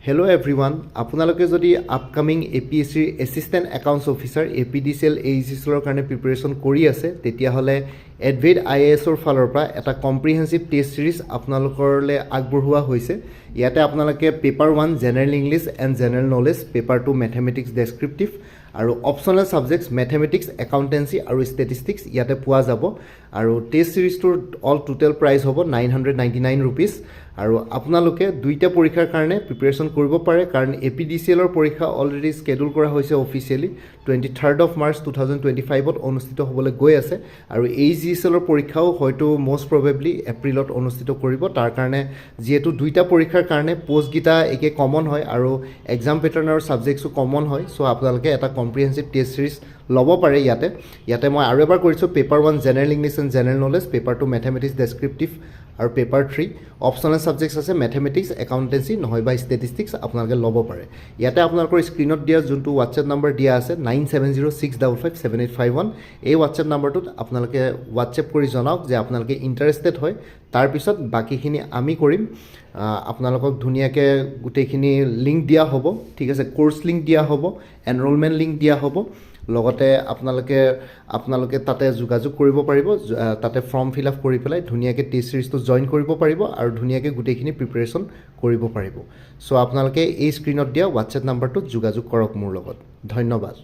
Hello everyone, আপোনালোকে যদি upcoming APSC assistant accounts officer APDCL AECL কাৰণে প্ৰিপাৰেচন কৰি আছে তেতিয়া হলে এডভেট IAS ৰ ফালৰ পৰা এটা কম্প্ৰিহেনসিভ টেষ্ট সিৰিজ আপোনালোকৰলে আগবঢ়োৱা হৈছে ইয়াতে আপোনালোকে paper 1 general English and general knowledge paper 2 mathematics descriptive আৰু অপচনেল সাবজেক্টস ম্যাথমেটিক্স একাউন্টেন্সি আৰু ষ্টেটিষ্টিক্স ইয়াতে পোৱা যাব আৰু টেষ্ট সিৰিজটোৰ অল টোটাল প্ৰাইস হ'ব 999 रुपीस আৰু আপোনালোকে দুইটা পৰীক্ষাৰ কাৰণে প্ৰিপাৰেচন কৰিব পাৰে কাৰণ APDCL ৰ পৰীক্ষা অলৰেডি স্কেডুল কৰা হৈছে অফিচিয়ালি 23rd of March 2025 ত অনুষ্ঠিত হ'বলৈ গৈ আছে আৰু AECL ৰ পৰীক্ষাও হয়তো মোস্ট প্ৰবেবলি এপ্ৰিলত অনুষ্ঠিত কৰিব তাৰ কাৰণে যেহেতু দুইটা পৰীক্ষাৰ কাৰণে পোষ্ট গিটা একে কমন হয় আৰু এক্সাম প্যাটাৰ্নৰ সাবজেক্টসও কমন হয় সো আপোনালোকে এটা কম্প্ৰিহেনসিভ টেষ্ট সিৰিজ লব পাৰে ইয়াতে মই আৰু এবাৰ কৰিছো paper 1 general English and general knowledge paper 2 mathematics descriptive আৰু পেপাৰ 3 অপচনেল সাবজেক্টস আছে ম্যাথমেটিক্স একাউন্টেন্সি নহয় বা ষ্টেটিষ্টিক্স আপোনালোকে লব পাৰে ইয়াতে আপোনালোকৰ স্ক্ৰিনত দিয়া যোনটো WhatsApp নম্বৰ দিয়া আছে 9706557851 এই WhatsApp নম্বৰটোত আপোনালোকে WhatsApp কৰি জনাওক যে আপোনালোকে ইন্টাৰেস্টেড হয় তাৰ পিছত বাকিখিনি আমি কৰিম আপোনালোকক ধুনিয়াকে গুটেখিনি লিংক দিয়া হ'ব ঠিক আছে কোৰ্স লিংক দিয়া হ'ব এনৰোলমেন্ট লিংক দিয়া হ'ব লগতে আপোনালোকে তাতে যোগাযোগ কৰিব পাৰিব তাতে ফৰ্ম ফিল আপ কৰি পেলাই ধুনিয়াকে টেষ্ট সিৰিজটো জয়েন কৰিব পাৰিব আৰু ধুনিয়াকে গুটেখিনি প্ৰিপাৰেচন কৰিব পাৰিব সো আপোনালোকে এই স্ক্ৰিনত দিয়া WhatsApp নম্বৰটোত যোগাযোগ কৰক মোৰ লগত ধন্যবাদ